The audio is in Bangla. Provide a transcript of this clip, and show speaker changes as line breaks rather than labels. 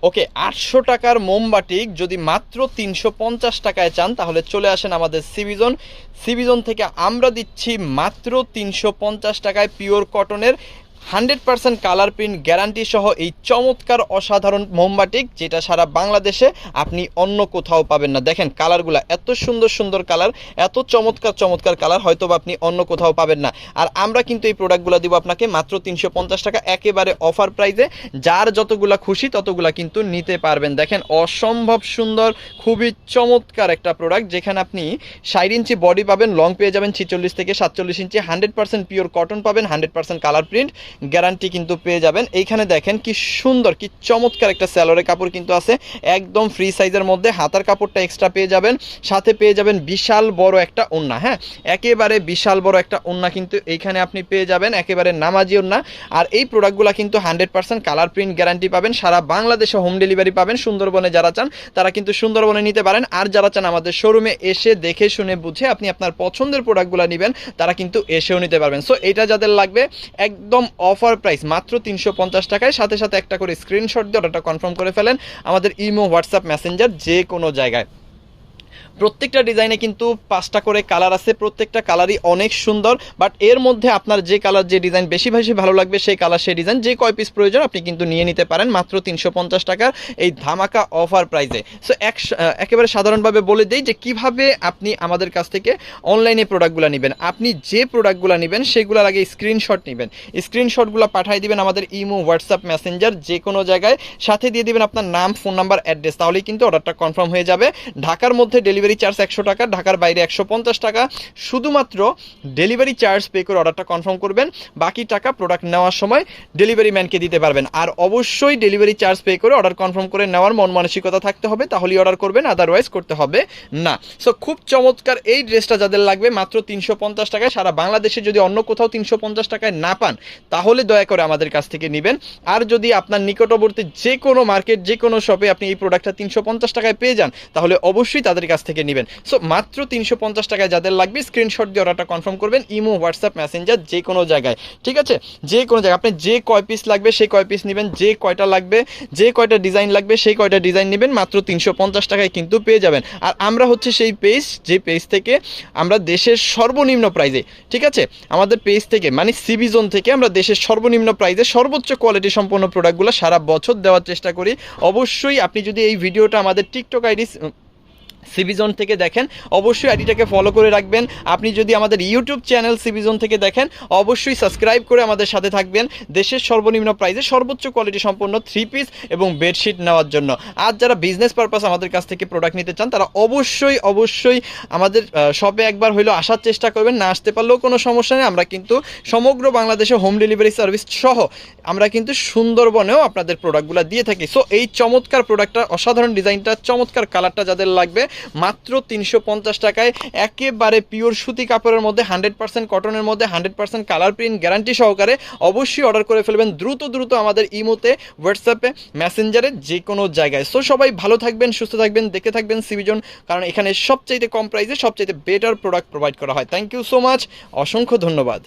ওকে, ৮০০ টাকার মোমবাটিক যদি মাত্র ৩৫০ টাকায় চান তাহলে চলে আসেন আমাদের সিবিজোন। সিবিজোন থেকে আমরা দিচ্ছি মাত্র ৩৫০ টাকায় পিওর কটনের 100% কালার প্রিন্ট গ্যারান্টি সহ এই চমৎকার অসাধারণ মোমবাটিক, যেটা সারা বাংলাদেশে আপনি অন্য কোথাও পাবেন না। দেখেন কালারগুলো এত সুন্দর সুন্দর কালার, এত চমৎকার চমৎকার কালার, হয়তো আপনি অন্য কোথাও পাবেন না। আর আমরা কিন্তু এই প্রোডাক্টগুলো দিব আপনাকে মাত্র ৩৫০ টাকা, একেবারে অফার প্রাইসে। যার যতগুলা খুশি ততগুলা কিন্তু নিতে পারবেন। দেখেন অসম্ভব সুন্দর, খুবই চমৎকার একটা প্রোডাক্ট, যেখানে আপনি ৬০ ইঞ্চি বডি পাবেন, লং পেয়ে যাবেন ৪৬ থেকে ৪৭ ইঞ্চি, 100% পিওর কটন পাবেন, 100% কালার প্রিন্ট গ্যারান্টি কিন্তু পেয়ে যাবেন। এইখানে দেখেন কি সুন্দর, কি চমৎকার একটা স্যালোয়ারের কাপড় কিন্তু আছে, একদম ফ্রি সাইজের মধ্যে। হাতার কাপড়টা এক্সট্রা পেয়ে যাবেন, সাথে পেয়ে যাবেন বিশাল বড় একটা ওড়না। হ্যাঁ, একেবারে বিশাল বড় একটা ওড়না কিন্তু এইখানে আপনি পেয়ে যাবেন, একেবারে নামাজি ওড়না। আর এই প্রোডাক্টগুলো কিন্তু 100% কালার প্রিন্ট গ্যারান্টি পাবেন, সারা বাংলাদেশে হোম ডেলিভারি পাবেন। সুন্দরবনে যারা চান তারা কিন্তু সুন্দরবনে নিতে পারেন, আর যারা চান আমাদের শোরুমে এসে দেখে শুনে বুঝে আপনি আপনার পছন্দের প্রোডাক্টগুলো নেবেন তারা কিন্তু এসেও নিতে পারবেন। সো এটা যাদের লাগবে একদম অফার প্রাইস মাত্র ৩৫০ টাকায়, সাথে সাথে একটা করে স্ক্রিনশট দিয়ে অর্ডারটা কনফার্ম করে ফেলেন আমাদের ইমো, হোয়াটসঅ্যাপ, মেসেঞ্জার যে কোনো জায়গায়। প্রত্যেকটা ডিজাইনে কিন্তু 5টা করে কালার আছে, প্রত্যেকটা কালারই অনেক সুন্দর। বাট এর মধ্যে আপনার যে কালার, যে ডিজাইন বেশি বেশি ভালো লাগবে সেই কালার, সেই ডিজাইন, যে কয় পিস প্রয়োজন আপনি কিন্তু নিয়ে নিতে পারেন মাত্র ৩৫০ টাকার এই ধামাকা অফার প্রাইসে। সো একেবারে সাধারণভাবে বলে দিই যে কিভাবে আপনি আমাদের কাছ থেকে অনলাইনে প্রোডাক্টগুলো নেবেন। আপনি যে প্রোডাক্টগুলো নেবেন সেগুলোর আগে স্ক্রিনশট নেবেন, স্ক্রিনশটগুলো পাঠিয়ে দিবেন আমাদের ইমো, হোয়াটসঅ্যাপ, মেসেঞ্জার যে কোনো জায়গায়, সাথে দিয়ে দিবেন আপনার নাম, ফোন নাম্বার, অ্যাড্রেস, তাহলেই কিন্তু অর্ডারটা কনফার্ম হয়ে যাবে। ঢাকার মধ্যে ডেলিভারি চার্জ 100 টাকা, ঢাকার বাইরে 150 টাকা। শুধুমাত্র ডেলিভারি চার্জ পে করে অর্ডারটা কনফার্ম করবেন, বাকি টাকা প্রোডাক্ট নেওয়ার সময় ডেলিভারি ম্যানকে দিতে পারবেন। আর অবশ্যই ডেলিভারি চার্জ পে করে অর্ডার কনফার্ম করে নেওয়ার মন মানসিকতা থাকতে হবে, তাহলেই অর্ডার করবেন, আদারওয়াইজ করতে হবে না। সো খুব চমৎকার এই ড্রেসটা যাদের লাগবে মাত্র ৩৫০ টাকায়, সারা বাংলাদেশে যদি অন্য কোথাও ৩৫০ টাকায় না পান তাহলে দয়া করে আমাদের কাছ থেকে নেবেন। আর যদি আপনার নিকটবর্তী যে কোনো মার্কেট, যে কোনো শপে আপনি এই প্রোডাক্টটা ৩৫০ টাকায় পেয়ে যান তাহলে অবশ্যই তাদের কাছ থেকে নেবেন। সো মাত্র ৩৫০ টাকায় যাদের লাগবে স্ক্রিনশট দিয়ে অর্ডারটা কনফার্ম করবেন ইমো, হোয়াটসঅ্যাপ, মেসেঞ্জার যে কোনো জায়গায়। ঠিক আছে, যে কোনো জায়গায় আপনি যে কয় পিস লাগবে সেই কয় পিস নেবেন, যে কয়টা লাগবে, যে কয়টা ডিজাইন লাগবে সেই কয়টা ডিজাইন নেবেন, মাত্র ৩৫০ টাকায় কিন্তু পেয়ে যাবেন। আর আমরা হচ্ছে সেই পেজ, যে পেজ থেকে আমরা দেশের সর্বনিম্ন প্রাইজে, ঠিক আছে, আমাদের পেজ থেকে মানে সিবিজোন থেকে আমরা দেশের সর্বনিম্ন প্রাইজে সর্বোচ্চ কোয়ালিটি সম্পন্ন প্রোডাক্টগুলো সারা বছর দেওয়ার চেষ্টা করি। অবশ্যই আপনি যদি এই ভিডিওটা আমাদের টিকটক আইডি সিবিজোন থেকে দেখেন অবশ্যই আইডিটাকে ফলো করে রাখবেন। আপনি যদি আমাদের ইউটিউব চ্যানেল সিবিজোন থেকে দেখেন অবশ্যই সাবস্ক্রাইব করে আমাদের সাথে থাকবেন, দেশের সর্বনিম্ন প্রাইসে সর্বোচ্চ কোয়ালিটি সম্পন্ন 3 পিস এবং বেডশিট নেওয়ার জন্য। আর যারা বিজনেস পারপাস আমাদের কাছ থেকে প্রোডাক্ট নিতে চান তারা অবশ্যই অবশ্যই আমাদের শপে একবার হলেও আসার চেষ্টা করবেন, না আসতে পারলেও কোনো সমস্যা নেই। আমরা কিন্তু সমগ্র বাংলাদেশে হোম ডেলিভারি সার্ভিস সহ আমরা কিন্তু সুন্দরবনেও আপনাদের প্রোডাক্টগুলো দিয়ে থাকি। সো এই চমৎকার প্রোডাক্টটা, অসাধারণ ডিজাইনটা, চমৎকার কালারটা যাদের লাগবে মাত্র ৩৫০ টাকায়, একেবারে পিওর সুতি কাপড়ের মধ্যে, 100% কটনের মধ্যে, 100% কালার প্রিন্ট গ্যারান্টি সহকারে অবশ্যই অর্ডার করে ফেলবেন দ্রুত দ্রুত আমাদের ইমোতে, হোয়াটসঅ্যাপে, মেসেঞ্জারে যে কোনো জায়গায়। সো সবাই ভালো থাকবেন, সুস্থ থাকবেন, দেখে থাকবেন সিবিজোন, কারণ এখানে সবচাইতে কম প্রাইসে সবচাইতে বেটার প্রোডাক্ট প্রোভাইড করা হয়। থ্যাংক ইউ সো মাচ, অসংখ্য ধন্যবাদ।